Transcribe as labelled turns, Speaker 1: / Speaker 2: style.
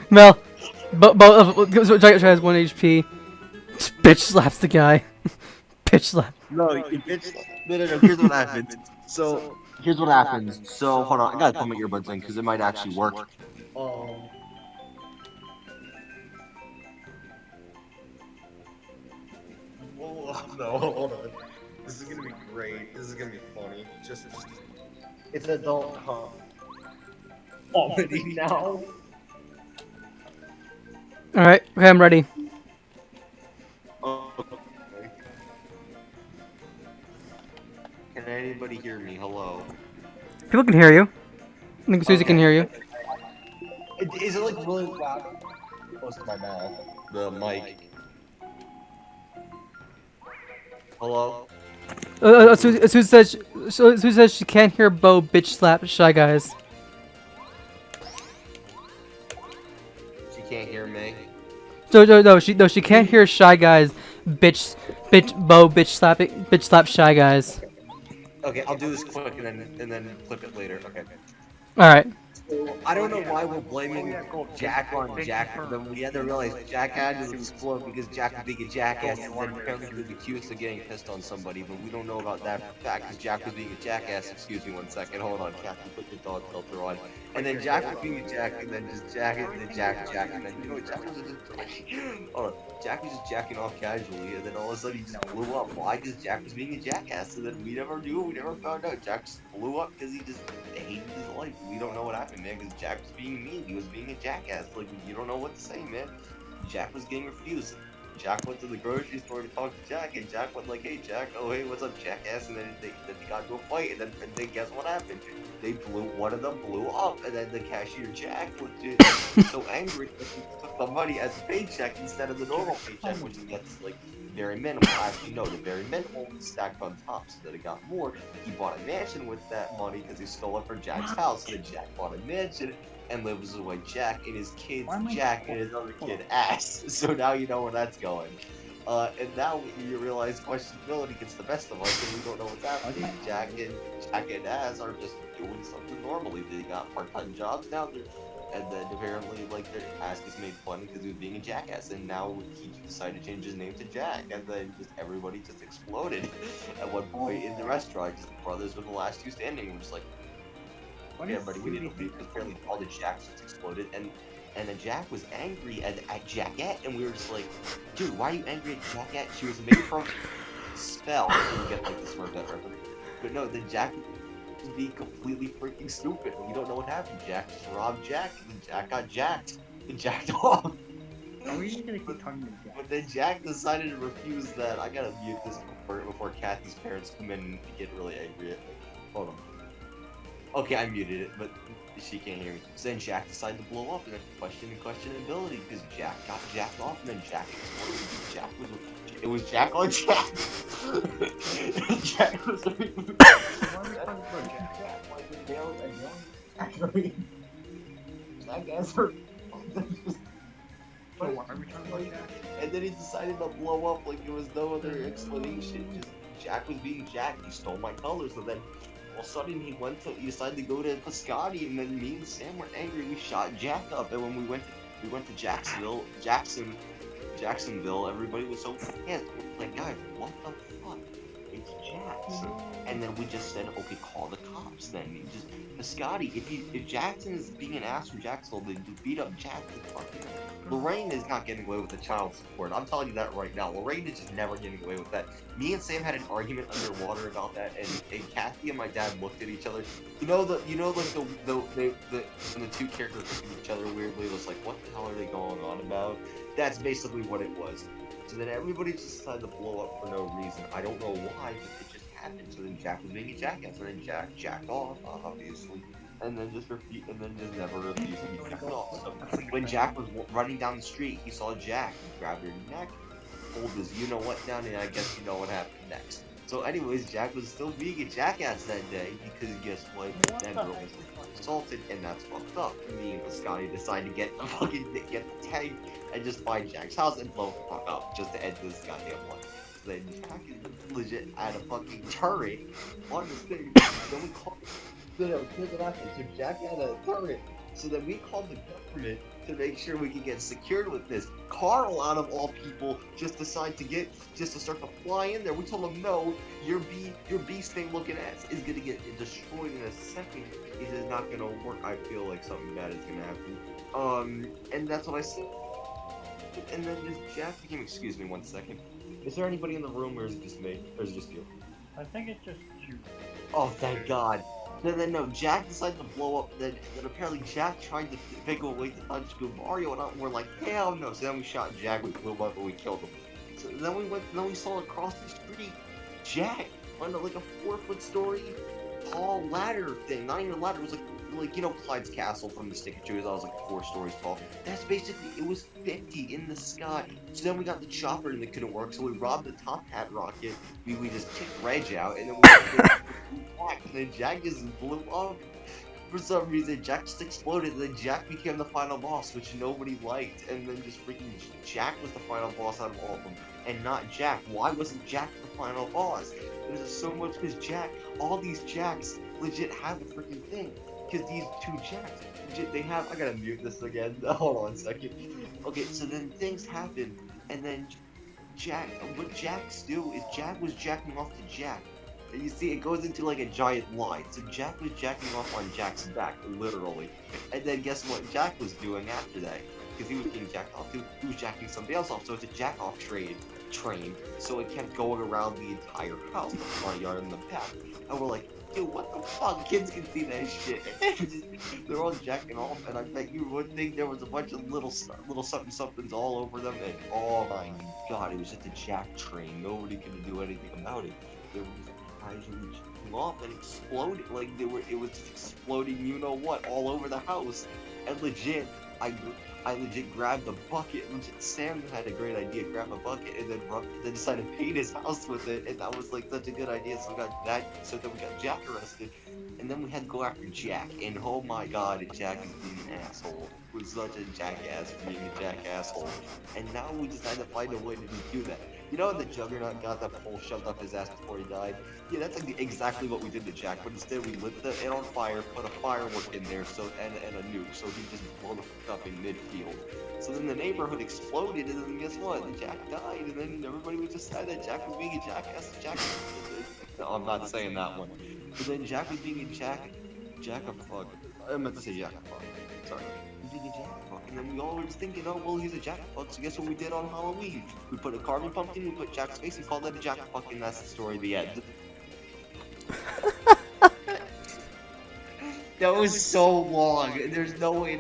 Speaker 1: Mel, Jack has 1 HP. Bitch slaps the guy. Bitch slap.
Speaker 2: No, you bitch. No. Here's what happens. So here's what happens. So hold on, I gotta put my earbuds in because it might actually work. Um. Whoa, no, hold on. This is gonna be great. This is gonna be funny. Just it's adult comedy now.
Speaker 1: Alright, okay, I'm ready.
Speaker 2: Okay. Can anybody hear me? Hello.
Speaker 1: People can hear you. I think Susie can hear you.
Speaker 2: Is it like really loud? Close to my mouth. The mic. Hello.
Speaker 1: Susie says she can't hear Bo bitch slap Shy Guys.
Speaker 2: She can't hear me.
Speaker 1: No, she can't hear Shy Guys Bo bitch slap Shy Guys.
Speaker 2: Okay, I'll do this quick and then clip it later. Okay.
Speaker 1: Alright.
Speaker 2: I don't know why we're blaming Jack on Jack. Then we had to realize Jack had to explode because Jack was being a jackass, and then apparently he was accused of getting pissed on somebody. But we don't know about that fact because Jack was being a jackass. Excuse me 1 second. Hold on, Kathy, put your dog filter on. And then Jack was being a Jack, and then just Jack, and then Jack, and then you know Jack was just hold on. Jack was just jacking off casually, and then all of a sudden he just blew up. Why? Because Jack was being a jackass, and then we never knew, we never found out. Jack just blew up because he just hated his life. We don't know what happened, man, because Jack was being mean. He was being a jackass. Like, you don't know what to say, man. Jack was getting refused. Jack went to the grocery store to talk to Jack, and Jack went like, "Hey, Jack, oh hey, what's up, jackass?" And then they got into a fight, and then guess what happened? One of them blew up, and then the cashier Jack was just so angry that he took the money as a paycheck instead of the normal paycheck, which gets like very minimal. Actually, no, the very minimal stacked on top, so that it got more. He bought a mansion with that money because he stole it from Jack's house. So then Jack bought a mansion and lives with like Jack and his kids, Jack and his other kid Ass. So now you know where that's going. And now you realize questionability gets the best of us, and we don't know what's happening. Jack and Ass are just doing something normally. They got part-time jobs now, and then apparently, like, their Ass gets made fun because he was being a jackass, and now he decided to change his name to Jack, and then just everybody just exploded at one point in the restaurant. Just the brothers were the last two standing. We're just like, yeah, buddy, we didn't leave because apparently all the Jacks just exploded, and then Jack was angry at Jackette, and we were just like, dude, why are you angry at Jackette? She was made from spell. You get like the smart that reference. But no, then Jack was being completely freaking stupid. We don't know what happened. Jack just robbed Jack, and then Jack got jacked and jacked off.
Speaker 3: Are we just gonna keep talking about Jack?
Speaker 2: But then Jack decided to refuse that. I gotta mute this before Kathy's parents come in and get really angry at me. Hold on. Okay, I muted it, but she can't hear me. So then Jack decided to blow up, and then questionability because Jack got jacked off, and then Jack exploded. It was Jack on Jack. Jack was.
Speaker 3: Why are we talking about Jack?
Speaker 2: Actually, Jackass hurt.
Speaker 3: So why are we talking about Jack?
Speaker 2: And then he decided to blow up like there was no other explanation. Just Jack was being Jack. He stole my colors, so then. All of a sudden, he decided to go to Piscotty, and then me and Sam were angry. We shot Jack up, and when we went to Jacksonville, everybody was so pissed. Like, guys, what the fuck? It's Jackson. And then we just said, okay, call the cops. Then just Piscotty. If Jackson is being an ass from Jacksonville, then you beat up Jackson. Lorraine is not getting away with the child support. I'm telling you that right now. Lorraine is just never getting away with that. Me and Sam had an argument underwater about that, and Kathy and my dad looked at each other. Like when the two characters looked at each other weirdly, it was like, what the hell are they going on about? That's basically what it was. So then everybody just decided to blow up for no reason. I don't know why, but it just happened. So then Jack was being a jackass, and then Jack jacked off, obviously. And then just never refused to be jacked off. So when Jack was running down the street, he saw Jack. He grabbed her neck, pulled his you-know-what down, and I guess you know what happened next. So anyways, Jack was still being a jackass that day, because guess what? That girl was assaulted, and that's fucked up. Me and Scotty decided to get the tank and just find Jack's house and blow the fuck up, just to end this goddamn life. So then Jack is legit at a fucking turret on the stage. Then we called. No, here's what happened. So Jack had a turret So then we called the government to make sure we could get secured with this. Carl, out of all people, just decided to start to fly in there. We told him, no, your beast thing looking ass is gonna get destroyed in a second. It is not gonna work. I feel like something bad is gonna happen. And that's what I said. And then this Jack became. Excuse me, 1 second. Is there anybody in the room, or is it just me, or is it just you?
Speaker 3: I think it's just you.
Speaker 2: Oh, thank God. Then no, Jack decided to blow up. Then apparently Jack tried to figure a way to touch Mario, and we're like, hell no. So then we shot Jack, we blew up, and we killed him. So then we saw across the street, Jack on like a 4-foot story tall ladder thing. Not even a ladder. It was like Clyde's castle from the Stick of Truth. I was like 4 stories tall. That's basically, it was 50 in the sky. So then we got the chopper and it couldn't work. So we robbed the Top Hat rocket. We just kicked Reg out, and then we Jack, and then Jack just blew up. For some reason, Jack just exploded, and then Jack became the final boss, which nobody liked. And then just freaking Jack was the final boss out of all of them, and not Jack. Why wasn't Jack the final boss? There's just so much, because Jack, all these Jacks legit have a freaking thing. Because these 2 Jacks, legit, they have. I gotta mute this again. Hold on a second. Okay, so then things happen, and then what Jacks do is Jack was jacking off to Jack. And you see, it goes into like a giant line. So Jack was jacking off on Jack's back, literally. And then guess what Jack was doing after that? Because he was getting jacked off too. He was jacking somebody else off. So it's a jack off train. So it kept going around the entire house, the front yard and the back. And we're like, dude, what the fuck? Kids can see that shit. They're all jacking off, and I bet you would think there was a bunch of little somethings all over them. And oh my God, it was just a jack train. Nobody could do anything about it. They were just casually jacking off and exploding, like it was just exploding, you know what, all over the house. And legit, I legit grabbed a bucket. Legit, Sam had a great idea, grab a bucket and then decided to paint his house with it, and that was like such a good idea. So we got that. So then we got Jack arrested, and then we had to go after Jack. And oh my God, Jack is being an asshole. Was such a jackass being a jackasshole. And now we decided to find a way to do that. You know, the Juggernaut got that pole shoved up his ass before he died? Yeah, that's like exactly what we did to Jack, but instead we lit it on fire, put a firework in there, and a nuke, so he just blew the fuck up in midfield. So then the neighborhood exploded, and then guess what? Jack died, and then everybody was just sad that Jack was being a jackass. No, I'm not saying that one. But then Jack was being a jack-a-fuck. I meant to say jack-a-fuck. Sorry. Being a jack-a-fuck. And then we all were just thinking, oh, well, he's a jack-a-fuck, so guess what we did on Halloween? We put a carving pumpkin, we put Jack's face, and called that a jack-a-fuck, and that's the story of the end. That was so long. There's no way